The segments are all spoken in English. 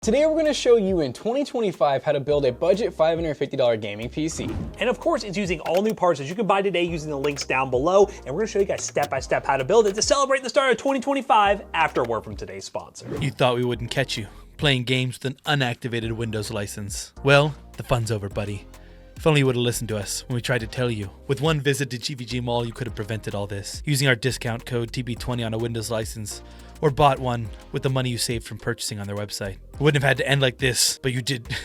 Today we're going to show you in 2025 how to build a budget $550 gaming PC. And of course, it's using all new parts that you can buy today using the links down below. And we're going to show you guys step by step how to build it to celebrate the start of 2025 after a word from today's sponsor. You thought we wouldn't catch you playing games with an unactivated Windows license. Well, the fun's over, buddy. If only you would have listened to us when we tried to tell you. With one visit to GVGMall, you could have prevented all this. Using our discount code TB20 on a Windows license, or bought one with the money you saved from purchasing on their website. It wouldn't have had to end like this, but you did.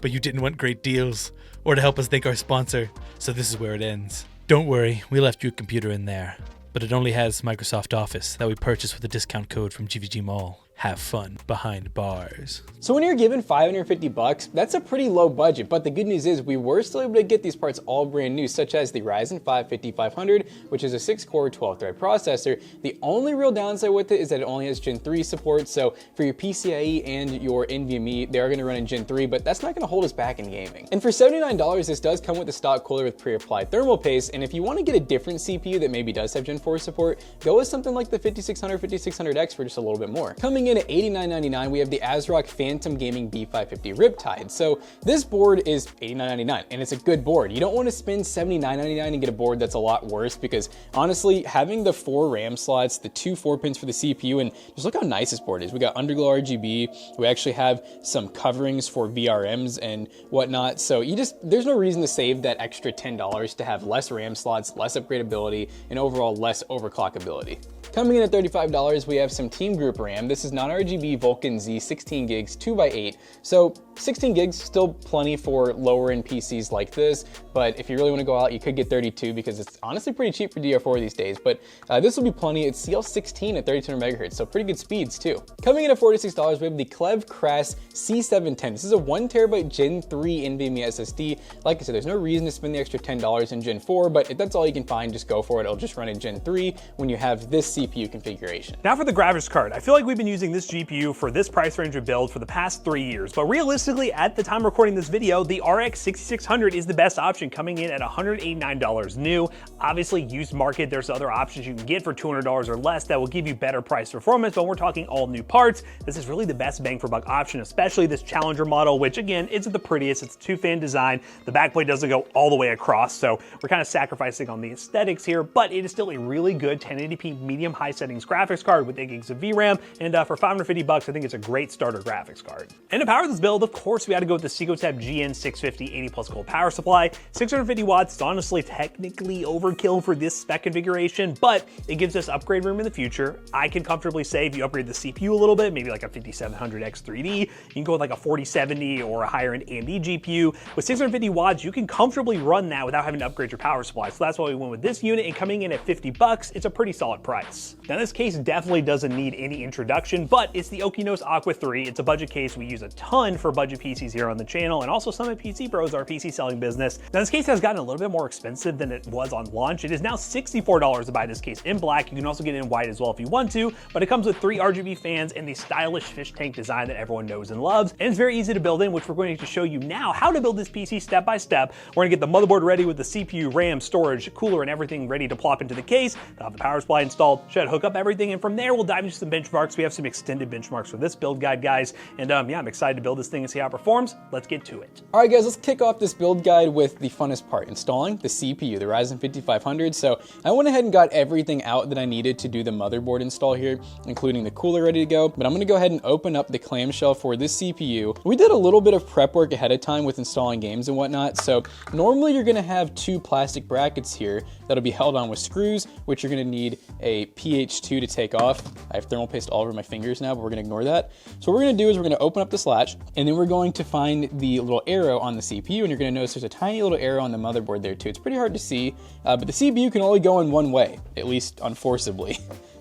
But you didn't want great deals, or to help us thank our sponsor, so this is where it ends. Don't worry, we left your computer in there, but it only has Microsoft Office that we purchased with a discount code from GVGMall. Have fun behind bars. So when you're given $550, that's a pretty low budget, but the good news is we were still able to get these parts all brand new, such as the Ryzen 5 5500, which is a 6-core 12-thread processor. The only real downside with it is that it only has Gen 3 support, so for your PCIe and your NVMe, they are going to run in Gen 3, but that's not going to hold us back in gaming. And for $79, this does come with the stock cooler with pre-applied thermal paste, and if you want to get a different CPU that maybe does have Gen 4 support, go with something like the 5600, 5600X for just a little bit more. Coming in at $89.99, we have the ASRock Phantom Gaming B550 Riptide. So this board is $89.99 and it's a good board. You don't want to spend $79.99 and get a board that's a lot worse, because honestly, having the 4 RAM slots, the 2 4-pins for the CPU, and just look how nice this board is. We got underglow RGB. We actually have some coverings for VRMs and whatnot. So there's no reason to save that extra $10 to have less RAM slots, less upgradability, and overall less overclockability. Coming in at $35, we have some Teamgroup RAM. This is non-RGB Vulkan Z 16 gigs 2x8. So 16 gigs, still plenty for lower end PCs like this, but if you really want to go out, you could get 32 because it's honestly pretty cheap for DR4 these days, but this will be plenty. It's CL16 at 3200 MHz, so pretty good speeds too. Coming in at $46, we have the KLEVV Cras C710. This is a 1TB Gen 3 NVMe SSD. Like I said, there's no reason to spend the extra $10 in Gen 4, but if that's all you can find, just go for it. It'll just run in Gen 3 when you have this CPU configuration. Now for the graphics card. I feel like we've been using this GPU for this price range of build for the past 3 years, but realistically, at the time recording this video, the RX 6600 is the best option, coming in at $189 new. Obviously, used market, there's other options you can get for $200 or less that will give you better price performance, but we're talking all new parts. This is really the best bang for buck option, especially this Challenger model, which again, isn't the prettiest. It's a 2-fan design. The backplate doesn't go all the way across, so we're kind of sacrificing on the aesthetics here, but it is still a really good 1080p medium high settings graphics card with 8 gigs of VRAM, and for $550, I think it's a great starter graphics card. And to power this build, of course, we had to go with the Segotep GN650 80+ gold power supply. 650 watts is honestly technically overkill for this spec configuration, but it gives us upgrade room in the future. I can comfortably say if you upgrade the CPU a little bit, maybe like a 5700X3D, you can go with like a 4070 or a higher end AMD GPU. With 650 watts, you can comfortably run that without having to upgrade your power supply. So that's why we went with this unit, and coming in at $50, it's a pretty solid price. Now this case definitely doesn't need any introduction, but it's the Okinos Aqua 3. It's a budget case we use a ton for budget PCs here on the channel, and also Summit PC Pros, our PC selling business. Now this case has gotten a little bit more expensive than it was on launch. It is now $64 to buy this case in black. You can also get it in white as well if you want to, but it comes with 3 RGB fans and the stylish fish tank design that everyone knows and loves. And it's very easy to build in, which we're going to show you now how to build this PC step by step. We're gonna get the motherboard ready with the CPU, RAM, storage, cooler, and everything ready to plop into the case. They'll have the power supply installed, should hook up everything, and from there we'll dive into some benchmarks. We have some extended benchmarks for this build guide, guys, and yeah, I'm excited to build this thing and see how it performs. Let's get to it. All right, guys, let's kick off this build guide with the funnest part, installing the CPU, the Ryzen 5500. So I went ahead and got everything out that I needed to do the motherboard install here, including the cooler ready to go, but I'm gonna go ahead and open up the clamshell for this CPU. We did a little bit of prep work ahead of time with installing games and whatnot. So normally you're gonna have 2 plastic brackets here that'll be held on with screws, which you're gonna need a PH2 to take off. I have thermal paste all over my fingers now, but we're gonna ignore that. So what we're gonna do is we're gonna open up this latch, and then we're going to find the little arrow on the CPU, and you're gonna notice there's a tiny little arrow on the motherboard there too. It's pretty hard to see, but the CPU can only go in one way, at least unforceably.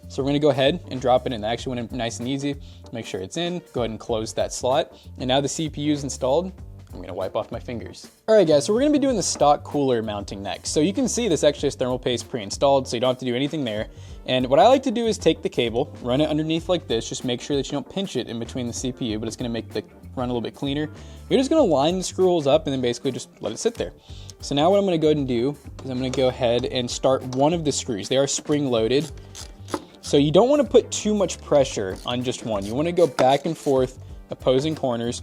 So we're gonna go ahead and drop it in. That actually went in nice and easy. Make sure it's in, go ahead and close that slot. And now the CPU is installed. I'm gonna wipe off my fingers. All right, guys, so we're gonna be doing the stock cooler mounting next. So you can see this actually has thermal paste pre-installed, so you don't have to do anything there. And what I like to do is take the cable, run it underneath like this, just make sure that you don't pinch it in between the CPU, but it's gonna make the run a little bit cleaner. You're just gonna line the screw holes up and then basically just let it sit there. So now what I'm gonna go ahead and do is I'm gonna go ahead and start one of the screws. They are spring loaded. So you don't wanna put too much pressure on just one. You wanna go back and forth opposing corners.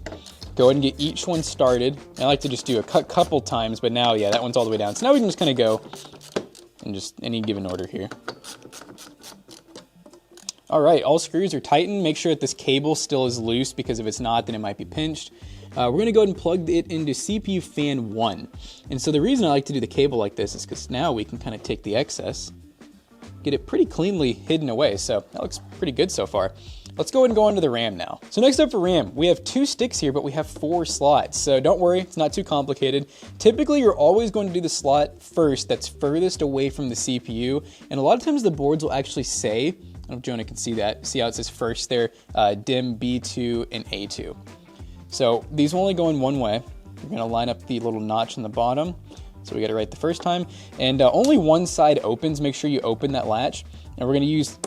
Go ahead and get each one started. I like to just do a couple times, but now, yeah, that one's all the way down. So now we can just kind of go in just any given order here. All right, all screws are tightened. Make sure that this cable still is loose, because if it's not, then it might be pinched. We're gonna go ahead and plug it into CPU fan 1. And so the reason I like to do the cable like this is because now we can kind of take the excess, get it pretty cleanly hidden away. So that looks pretty good so far. Let's go ahead and go on to the RAM now. So next up for RAM, we have 2 sticks here, but we have 4 slots. So don't worry, it's not too complicated. Typically, you're always going to do the slot first that's furthest away from the CPU. And a lot of times the boards will actually say, I don't know if Jonah can see that, see how it says first there, DIMM B2 and A2. So these will only go in one way. We're gonna line up the little notch in the bottom. So we got it right the first time. And only one side opens. Make sure you open that latch. And we're gonna use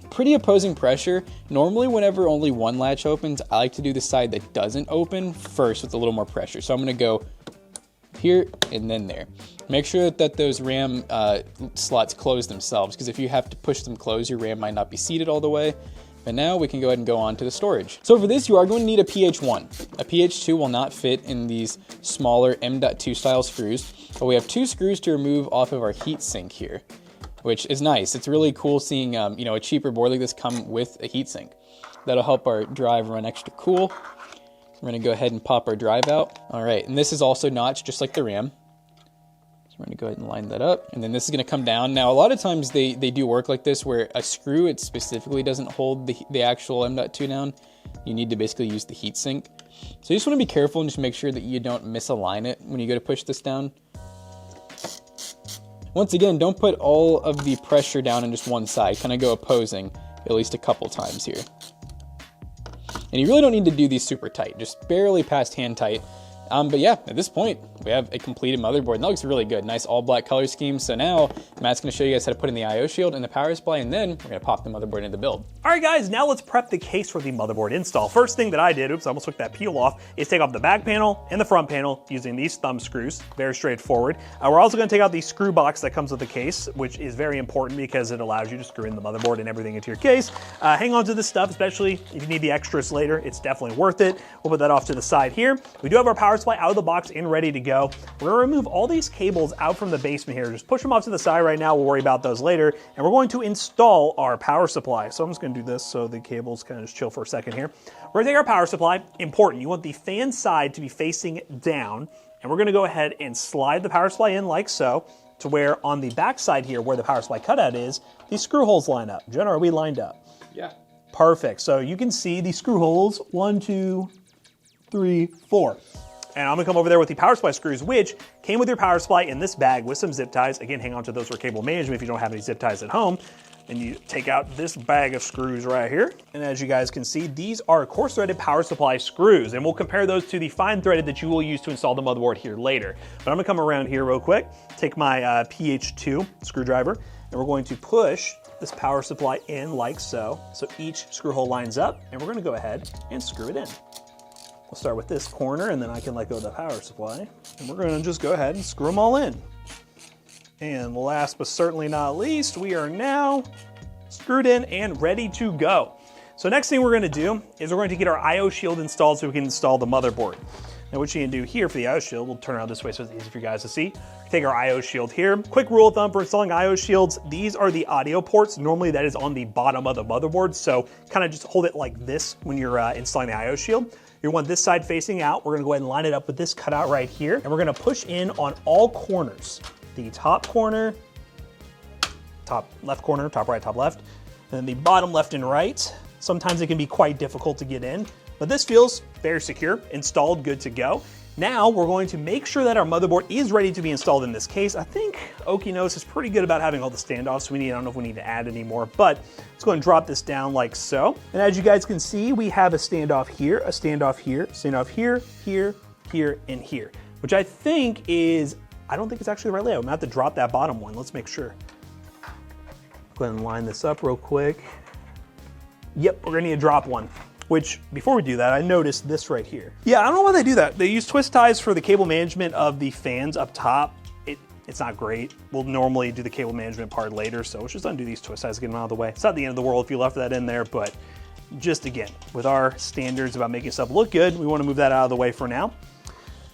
pretty opposing pressure. Normally, whenever only one latch opens, I like to do the side that doesn't open first with a little more pressure. So I'm gonna go here and then there. Make sure that those RAM slots close themselves, because if you have to push them close, your RAM might not be seated all the way. But now we can go ahead and go on to the storage. So for this, you are going to need a PH1. A PH2 will not fit in these smaller M.2 style screws, but we have 2 screws to remove off of our heatsink here, which is nice. It's really cool seeing you know, a cheaper board like this come with a heatsink. That'll help our drive run extra cool. We're gonna go ahead and pop our drive out. All right, and this is also notched just like the RAM. We're gonna go ahead and line that up, and then this is gonna come down. Now, a lot of times they do work like this, where a screw, it specifically doesn't hold the actual M.2 down. You need to basically use the heatsink. So you just wanna be careful and just make sure that you don't misalign it when you go to push this down. Once again, don't put all of the pressure down in just one side. Kind of go opposing at least a couple times here. And you really don't need to do these super tight, just barely past hand tight. But yeah, at this point, we have a completed motherboard, and that looks really good. Nice all black color scheme. So now, Matt's gonna show you guys how to put in the IO shield and the power supply, and then we're gonna pop the motherboard into the build. All right, guys, now let's prep the case for the motherboard install. First thing that I did, oops, I almost took that peel off, is take off the back panel and the front panel using these thumb screws. Very straightforward. We're also gonna take out the screw box that comes with the case, which is very important because it allows you to screw in the motherboard and everything into your case. Hang on to this stuff, especially if you need the extras later. It's definitely worth it. We'll put that off to the side here. We do have our power supply out of the box and ready to go. We're gonna remove all these cables out from the basement here. Just push them off to the side right now. We'll worry about those later. And we're going to install our power supply. So I'm just gonna do this so the cables kind of just chill for a second here. We're gonna take our power supply. Important, you want the fan side to be facing down. And we're gonna go ahead and slide the power supply in like so, to where on the back side here, where the power supply cutout is, these screw holes line up. Jenna, are we lined up? Yeah. Perfect. So you can see the screw holes, 1, 2, 3, 4. And I'm gonna come over there with the power supply screws, which came with your power supply in this bag with some zip ties. Again, hang on to those for cable management if you don't have any zip ties at home. And you take out this bag of screws right here. And as you guys can see, these are coarse threaded power supply screws. And we'll compare those to the fine threaded that you will use to install the motherboard here later. But I'm gonna come around here real quick, take my PH2 screwdriver, and we're going to push this power supply in like so. So each screw hole lines up, and we're gonna go ahead and screw it in. We'll start with this corner, and then I can let go of the power supply. And we're gonna just go ahead and screw them all in. And last but certainly not least, we are now screwed in and ready to go. So next thing we're gonna do is we're going to get our IO shield installed so we can install the motherboard. Now what you can do here for the IO shield, we'll turn around this way so it's easy for you guys to see. Take our IO shield here. Quick rule of thumb for installing IO shields, these are the audio ports. Normally that is on the bottom of the motherboard, so kind of just hold it like this when you're installing the IO shield. You want this side facing out. We're gonna go ahead and line it up with this cutout right here, and we're gonna push in on all corners. The top corner, top left corner, top right, top left, and then the bottom left and right. Sometimes it can be quite difficult to get in, but this feels very secure, installed, good to go. Now we're going to make sure that our motherboard is ready to be installed in this case. I think Okinos is pretty good about having all the standoffs we need. I don't know if we need to add any more, but let's go ahead and drop this down like so. And as you guys can see, we have a standoff here, a standoff here, standoff here, here, here, and here, which I think is, I don't think it's actually the right layout. I'm gonna have to drop that bottom one. Let's make sure. Go ahead and line this up real quick. Yep, we're gonna need to drop one. Which, before we do that, I noticed this right here. Yeah, I don't know why they do that. They use twist ties for the cable management of the fans up top. It's not great. We'll normally do the cable management part later, so let's just undo these twist ties, get them out of the way. It's not the end of the world if you left that in there, but just again, with our standards about making stuff look good, we want to move that out of the way for now.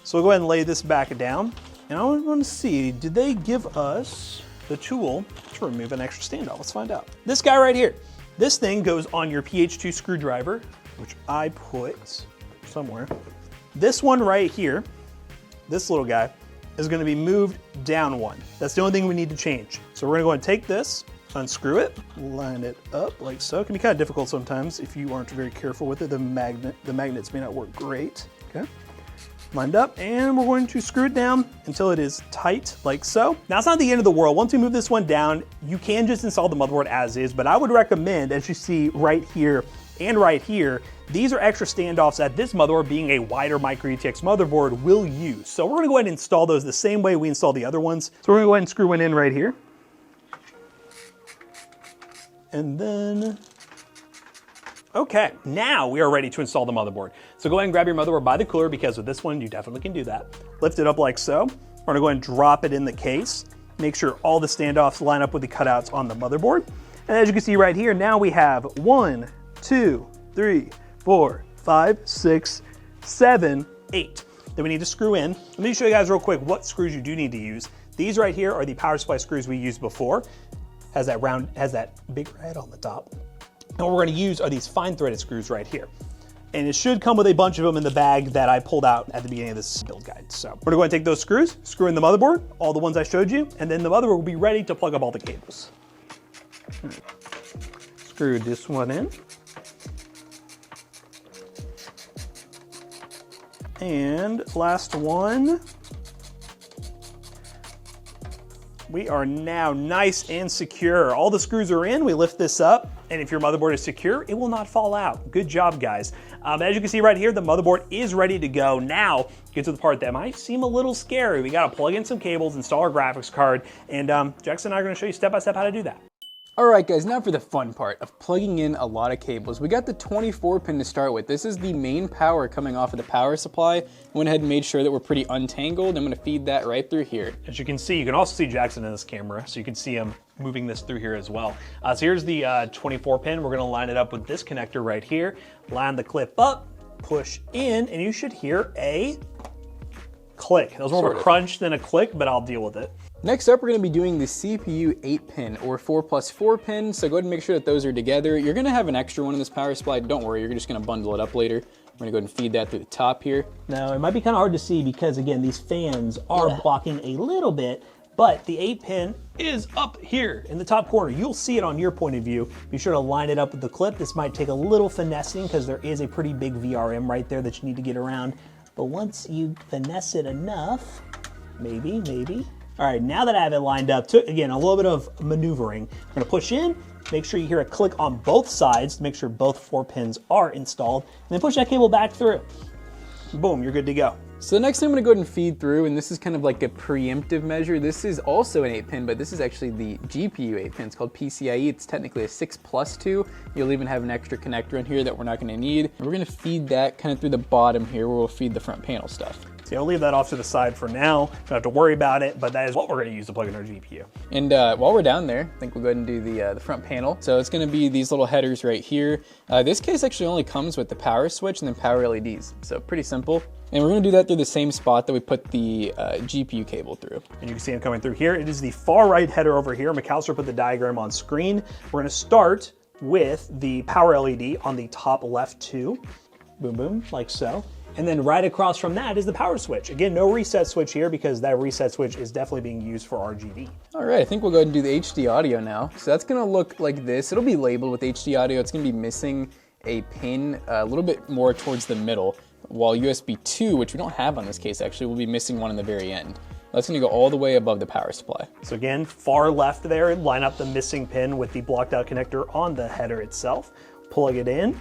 So we'll go ahead and lay this back down. And I want to see, did they give us the tool to remove an extra standoff? Let's find out. This guy right here. This thing goes on your PH2 screwdriver, which I put somewhere. This one right here, this little guy, is going to be moved down one. That's the only thing we need to change. So we're going to go and take this, unscrew it, line it up like so. It can be kind of difficult sometimes if you aren't very careful with it. The magnets may not work great. Okay, lined up, and we're going to screw it down until it is tight like so. Now it's not the end of the world. Once we move this one down, you can just install the motherboard as is, but I would recommend, as you see right here and right here, these are extra standoffs that this motherboard, being a wider micro UTX motherboard, will use. So we're gonna go ahead and install those the same way we install the other ones. So we're gonna go ahead and screw one in right here. And then, okay, now we are ready to install the motherboard. So go ahead and grab your motherboard by the cooler, because with this one, you definitely can do that. Lift it up like so. We're gonna go ahead and drop it in the case. Make sure all the standoffs line up with the cutouts on the motherboard. And as you can see right here, now we have 1, 2, 3, 4, 5, 6, 7, 8 that we need to screw in. Let me show you guys real quick what screws you do need to use. These right here are the power supply screws we used before. Has that big red on the top. And what we're gonna use are these fine threaded screws right here. And it should come with a bunch of them in the bag that I pulled out at the beginning of this build guide. So we're gonna go ahead and take those screws, screw in the motherboard, all the ones I showed you, and then the motherboard will be ready to plug up all the cables. Screw this one in. And last one. We are now nice and secure. All the screws are in, we lift this up, and if your motherboard is secure, it will not fall out. Good job, guys. As you can see right here, the motherboard is ready to go. Now, get to the part that might seem a little scary. We gotta plug in some cables, install our graphics card, and Jackson and I are gonna show you step by step how to do that. Alright guys, now for the fun part of plugging in a lot of cables. We got the 24 pin to start with. This is the main power coming off of the power supply. I went ahead and made sure that we're pretty untangled. I'm gonna feed that right through here. As you can see, you can also see Jackson in this camera, so you can see him moving this through here as well. So here's the 24 pin. We're gonna line it up with this connector right here. Line the clip up, push in, and you should hear a click. That was more of a crunch than a click, but I'll deal with it. Next up, we're going to be doing the CPU 8-pin or 4+4 pin, so go ahead and make sure that those are together. You're going to have an extra one in this power supply. Don't worry, you're just going to bundle it up later. We're going to go ahead and feed that through the top here. Now, it might be kind of hard to see because, again, these fans are blocking a little bit, but the 8-pin Is up here. in the top corner. You'll see it on your point of view. Be sure to line it up with the clip. This might take a little finessing because there is a pretty big VRM right there that you need to get around. But once you finesse it enough, maybe. All right, now that I have it lined up, took, again, a little bit of maneuvering. I'm gonna push in, make sure you hear a click on both sides to make sure both 4 pins are installed, and then push that cable back through. Boom, you're good to go. So the next thing I'm going to go ahead and feed through, and this is kind of like a preemptive measure. This is also an 8-pin, but this is actually the GPU 8-pin. It's called PCIe. It's technically a 6+2. You'll even have an extra connector in here that we're not going to need. And we're going to feed that kind of through the bottom here, where we'll feed the front panel stuff. So I'll leave that off to the side for now. Don't have to worry about it, but that is what we're gonna use to plug in our GPU. And while we're down there, I think we'll go ahead and do the front panel. So it's gonna be these little headers right here. This case actually only comes with the power switch and then power LEDs. So pretty simple. And we're gonna do that through the same spot that we put the GPU cable through. And you can see them coming through here. It is the far right header over here. McAllister put the diagram on screen. We're gonna start with the power LED on the top left two. Boom, boom, like so. And then right across from that is the power switch. Again, no reset switch here because that reset switch is definitely being used for RGB. All right, I think we'll go ahead and do the HD audio now. So that's gonna look like this. It'll be labeled with HD audio. It's gonna be missing a pin a little bit more towards the middle, while USB 2, which we don't have on this case actually, will be missing one in the very end. That's gonna go all the way above the power supply. So again, far left there, line up the missing pin with the blocked out connector on the header itself, plug it in,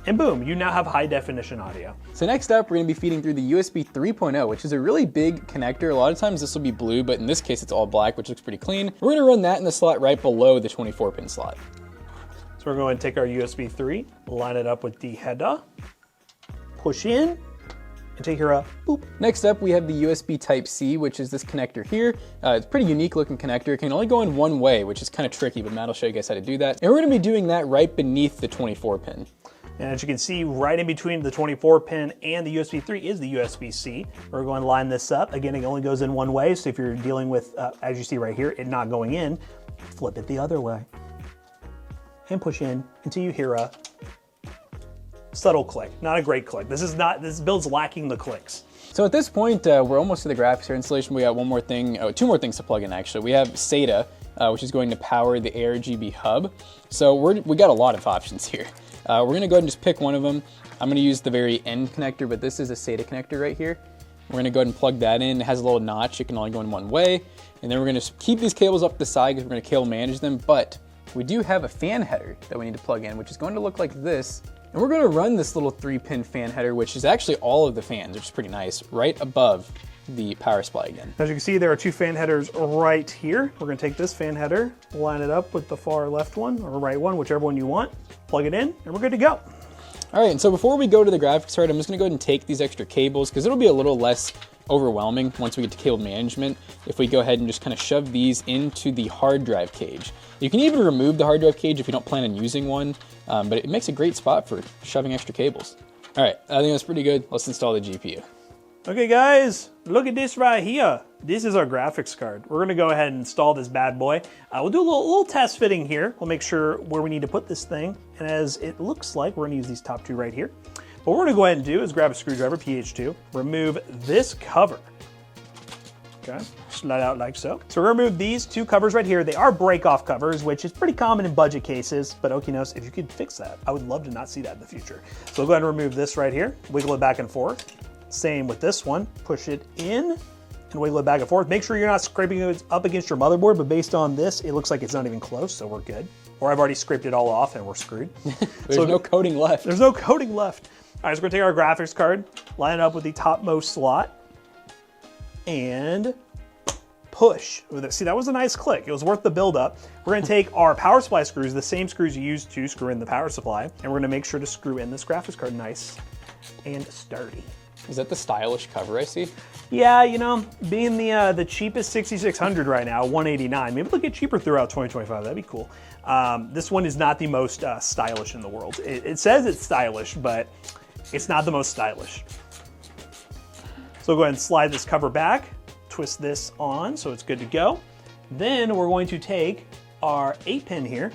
and boom, you now have high definition audio. So next up, we're gonna be feeding through the USB 3.0, which is a really big connector. A lot of times this will be blue, but in this case it's all black, which looks pretty clean. We're gonna run that in the slot right below the 24-pin slot. So we're going to take our USB 3, line it up with the header, push in, and take your boop. Next up, we have the USB Type-C, which is this connector here. It's a pretty unique looking connector. It can only go in one way, which is kind of tricky, but Matt will show you guys how to do that. And we're gonna be doing that right beneath the 24-pin. And as you can see, right in between the 24 pin and the USB 3 is the USB-C. We're going to line this up. Again, it only goes in one way, so if you're dealing with, as you see right here, it not going in, flip it the other way. And push in until you hear a subtle click, not a great click. This build's lacking the clicks. So at this point, we're almost to the graphics card installation. We got one more thing, two more things to plug in actually. We have SATA, which is going to power the ARGB hub. So we got a lot of options here. We're gonna go ahead and just pick one of them. I'm gonna use the very end connector, but this is a SATA connector right here. We're gonna go ahead and plug that in. It has a little notch, it can only go in one way. And then we're gonna keep these cables up the side because we're gonna cable manage them, but we do have a fan header that we need to plug in, which is going to look like this. And we're gonna run this little 3-pin fan header, which is actually all of the fans, which is pretty nice, right above the power supply again. As you can see, there are 2 fan headers right here. We're gonna take this fan header, line it up with the far left one or right one, whichever one you want, plug it in, and we're good to go. All right, and so before we go to the graphics card, I'm just gonna go ahead and take these extra cables because it'll be a little less overwhelming once we get to cable management if we go ahead and just kind of shove these into the hard drive cage. You can even remove the hard drive cage if you don't plan on using one, but it makes a great spot for shoving extra cables. All right, I think that's pretty good. Let's install the GPU. Okay guys, look at this right here. This is our graphics card. We're gonna go ahead and install this bad boy. We'll do a little test fitting here. We'll make sure where we need to put this thing. And as it looks like, we're gonna use these top 2 right here. What we're gonna go ahead and do is grab a screwdriver, PH2, remove this cover. Okay, slide out like so. So we're gonna remove these 2 covers right here. They are break-off covers, which is pretty common in budget cases, but Okinos, if you could fix that, I would love to not see that in the future. So we'll go ahead and remove this right here, wiggle it back and forth. Same with this one, push it in and wiggle it back and forth. Make sure you're not scraping it up against your motherboard, but based on this, it looks like it's not even close, so we're good. Or I've already scraped it all off and we're screwed. There's no coating left. There's no coating left. All right, so we're gonna take our graphics card, line it up with the topmost slot, and push. See, that was a nice click. It was worth the build up. We're gonna take our power supply screws, the same screws you use to screw in the power supply, and we're gonna make sure to screw in this graphics card nice and sturdy. Is that the stylish cover I see? Yeah, you know, being the cheapest 6600 right now, 189. Maybe they'll get cheaper throughout 2025. That'd be cool. This one is not the most stylish in the world. It says it's stylish, but it's not the most stylish. So we'll go ahead and slide this cover back, twist this on so it's good to go. Then we're going to take our 8-pin here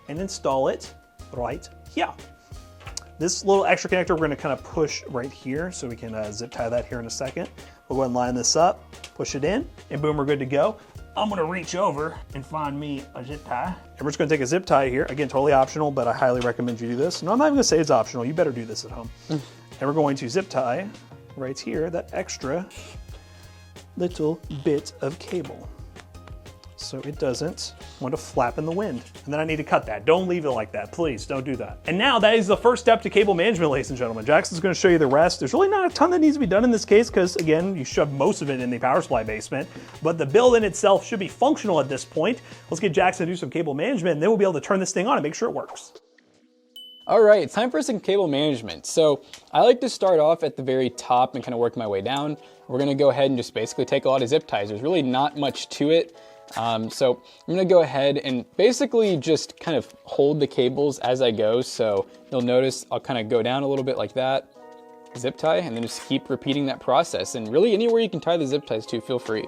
and install it right here. This little extra connector we're gonna kind of push right here so we can zip tie that here in a second. We'll go ahead and line this up, push it in, and boom, we're good to go. I'm gonna reach over and find me a zip tie. And we're just gonna take a zip tie here. Again, totally optional, but I highly recommend you do this. No, I'm not even gonna say it's optional. You better do this at home. And we're going to zip tie right here, that extra little bit of cable, so it doesn't want to flap in the wind. And then I need to cut that. Don't leave it like that, please, don't do that. And now that is the first step to cable management, ladies and gentlemen. Jackson's gonna show you the rest. There's really not a ton that needs to be done in this case because again, you shove most of it in the power supply basement, but the build in itself should be functional at this point. Let's get Jackson to do some cable management and then we'll be able to turn this thing on and make sure it works. All right, it's time for some cable management. So I like to start off at the very top and kind of work my way down. We're gonna go ahead and just basically take a lot of zip ties. There's really not much to it. So I'm gonna go ahead and basically just kind of hold the cables as I go. So you'll notice I'll kind of go down a little bit like that, zip tie, and then just keep repeating that process. And really anywhere you can tie the zip ties to, feel free.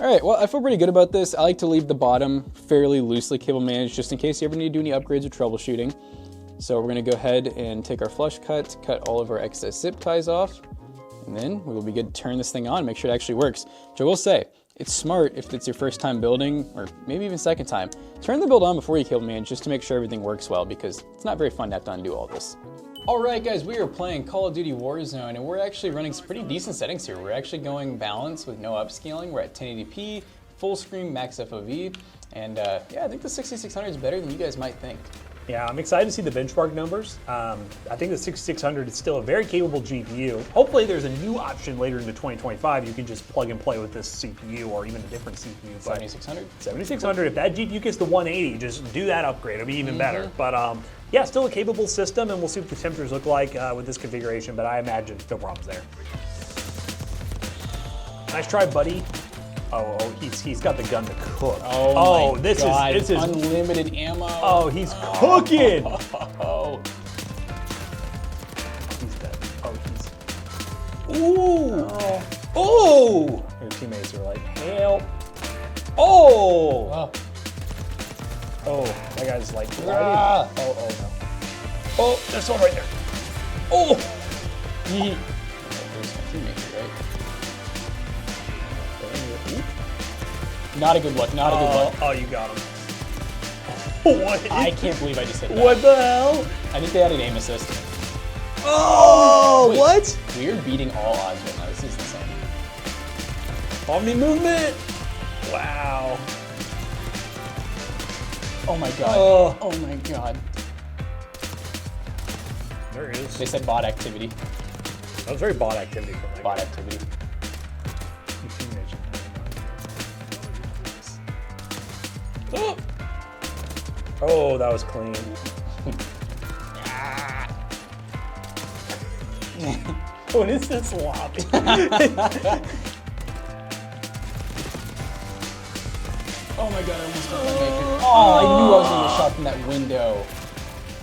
All right, well, I feel pretty good about this. I like to leave the bottom fairly loosely cable managed just in case you ever need to do any upgrades or troubleshooting. So we're gonna go ahead and take our flush cut all of our excess zip ties off, and then we will be good to turn this thing on and make sure it actually works. Which I will say, it's smart if it's your first time building, or maybe even second time, turn the build on before you cable manage just to make sure everything works well, because it's not very fun to have to undo all this. All right, guys, we are playing Call of Duty Warzone, and we're actually running some pretty decent settings here. We're actually going balanced with no upscaling. We're at 1080p, full screen, max FOV, and yeah, I think the 6600 is better than you guys might think. Yeah, I'm excited to see the benchmark numbers. I think the 6600 is still a very capable GPU. Hopefully there's a new option later into 2025. You can just plug and play with this CPU or even a different CPU. 7600? 7600, if that GPU gets to 180, just do that upgrade. It'll be even better. But yeah, still a capable system, and we'll see what the temperatures look like with this configuration, but I imagine no problems there. Nice try, buddy. Oh, he's got the gun to cook. Oh, my this God. is unlimited ammo. Oh, he's cooking. Oh, He's dead. Oh, he's. Ooh. Oh. Your teammates are like, help. Oh. Oh, that guy's like, Ah. oh no. Oh, there's one right there. Oh. There's my teammate, right? Not a good look, not a good look. Oh, you got him. What? I can't believe I just hit that. What the hell? I think they had an aim assist. Oh, Wait, what? We're beating all odds right now. This is insane. Omni movement. Wow. Oh my God. Oh. Oh my God. There he is. They said bot activity. That was very bot activity from that Bot guy. activity. Oh. Oh, that was clean. What is this lobby? Oh my God, I almost got my maker. Oh, I knew I was gonna get shot from that window.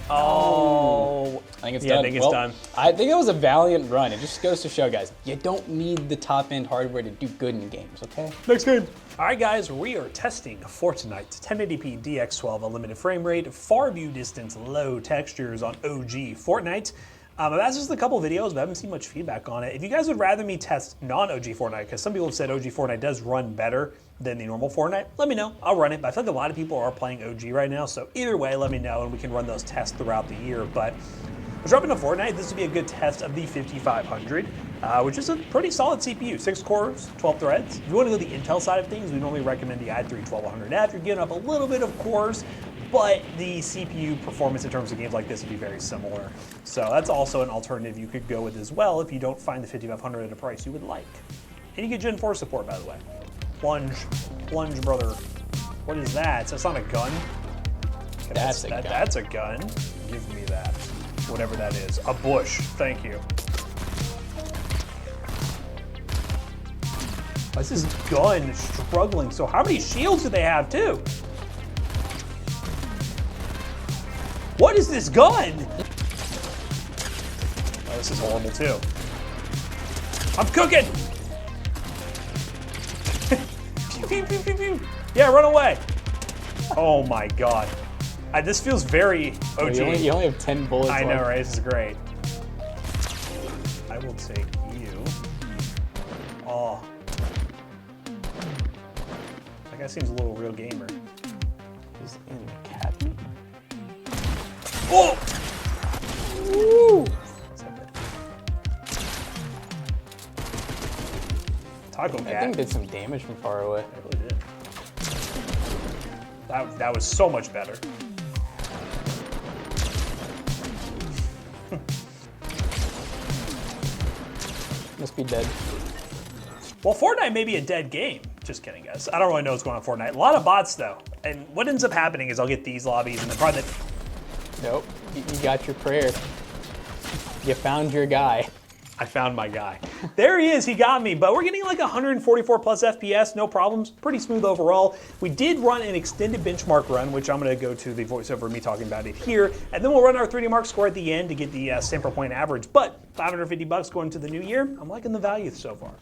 Oh. I think it's Yeah, done. I think it's done. I think it was a valiant run. It just goes to show, guys, you don't need the top-end hardware to do good in games, okay? Next game. All right, guys, we are testing Fortnite 1080p DX12, a limited frame rate, far view distance, low textures on OG Fortnite. I've asked just a couple videos, but I haven't seen much feedback on it. If you guys would rather me test non-OG Fortnite, because some people have said OG Fortnite does run better than the normal Fortnite, let me know. I'll run it. But I feel like a lot of people are playing OG right now, so either way, let me know, and we can run those tests throughout the year. But we're jumping to Fortnite. This would be a good test of the 5500, which is a pretty solid CPU. 6 cores, 12 threads. If you want to go the Intel side of things, we normally recommend the i3-1200F. You're getting up a little bit of cores, but the CPU performance in terms of games like this would be very similar. So that's also an alternative you could go with as well if you don't find the 5500 at a price you would like. And you get Gen 4 support, by the way. Plunge, brother. What is that? That's not a gun. Okay, That's a gun. That's a gun. Give me that. Whatever that is. A bush. Thank you. Why is this gun struggling? So how many shields do they have, too? What is this gun? Oh, this is horrible, too. I'm cooking! Pew, pew, pew, pew. Yeah, run away. Oh my God. This feels very OG. You only have 10 bullets I know, left. right? This is great. I will take you. Oh. That guy seems a little real gamer. He's in the cabinet. Oh! Woo! Taco That Cat. thing did some damage from far away. It really did. That was so much better. Must be dead. Well, Fortnite may be a dead game. Just kidding, guys. I don't really know what's going on in Fortnite. A lot of bots, though. And what ends up happening is I'll get these lobbies, and then probably Nope. You got your prayer. You found your guy. I found my guy. There he is, he got me, but we're getting like 144 plus FPS, no problems, pretty smooth overall. We did run an extended benchmark run, which I'm gonna go to the voiceover of me talking about it here, and then we'll run our 3D Mark score at the end to get the sample point average, but 550 bucks going to the new year, I'm liking the value so far.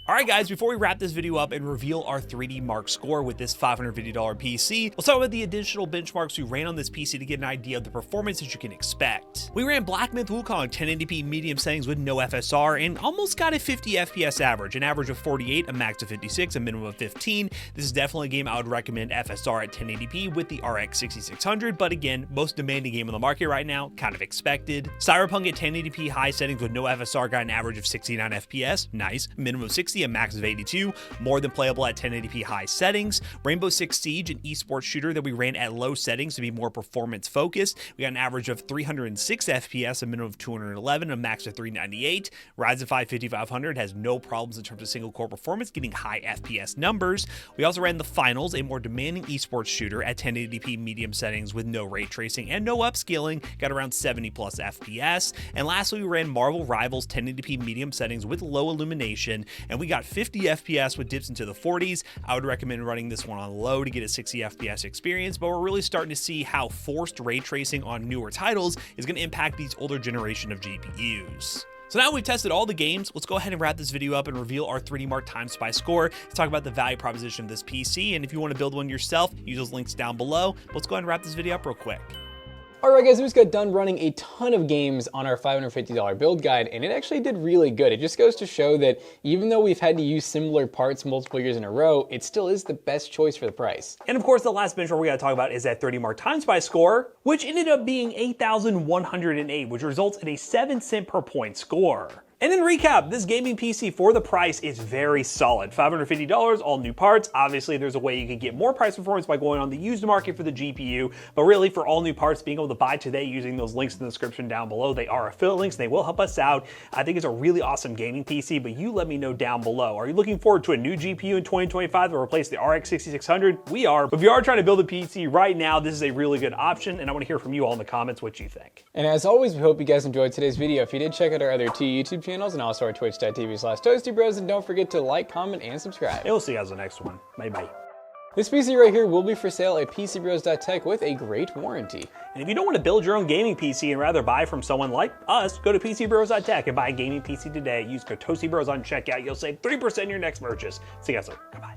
All right, guys, before we wrap this video up and reveal our 3D Mark score with this $550 PC, we'll start with the additional benchmarks we ran on this PC to get an idea of the performance that you can expect. We ran Black Myth Wukong 1080p medium settings with no FSR and almost got a 50 FPS average, an average of 48, a max of 56, a minimum of 15. This is definitely a game I would recommend FSR at 1080p with the RX 6600, but again, most demanding game on the market right now, kind of expected. Cyberpunk at 1080p high settings with no FSR got an average of 69 FPS, nice, minimum of 60, a max of 82, more than playable at 1080p high settings. Rainbow Six Siege, an eSports shooter that we ran at low settings to be more performance focused. We got an average of 306 FPS, a minimum of 211, a max of 398. Ryzen 5 5500 has no problems in terms of single core performance, getting high FPS numbers. We also ran the Finals, a more demanding eSports shooter at 1080p medium settings with no ray tracing and no upscaling, got around 70 plus FPS. And lastly, we ran Marvel Rivals 1080p medium settings with low illumination, and we we got 50 FPS with dips into the 40s. I would recommend running this one on low to get a 60 FPS experience, but we're really starting to see how forced ray tracing on newer titles is going to impact these older generation of GPUs. So now we've tested all the games, let's go ahead and wrap this video up and reveal our 3D Mark Time Spy score. Let's talk about the value proposition of this PC, and if you want to build one yourself, use those links down below. But let's go ahead and wrap this video up real quick. Alright guys, we just got done running a ton of games on our $550 build guide, and it actually did really good. It just goes to show that even though we've had to use similar parts multiple years in a row, it still is the best choice for the price. And of course, the last benchmark we gotta talk about is that 3D Mark Time Spy score, which ended up being 8,108, which results in a 7 cent per point score. And in recap, this gaming PC for the price is very solid. $550, all new parts. Obviously, there's a way you can get more price performance by going on the used market for the GPU, but really for all new parts, being able to buy today using those links in the description down below, they are affiliate links, and they will help us out. I think it's a really awesome gaming PC, but you let me know down below. Are you looking forward to a new GPU in 2025 to replace the RX 6600? We are. But if you are trying to build a PC right now, this is a really good option, and I want to hear from you all in the comments what you think. And as always, we hope you guys enjoyed today's video. If you did, check out our other 2 YouTube channels and also our twitch.tv/toastybros, and don't forget to like, comment, and subscribe. And we'll see you guys in the next one. Bye-bye. This PC right here will be for sale at PCBros.tech with a great warranty. And if you don't want to build your own gaming PC and rather buy from someone like us, go to PCBros.tech and buy a gaming PC today. Use code TOASTYBROS on checkout. You'll save 3% in your next purchase. See you guys later. Goodbye.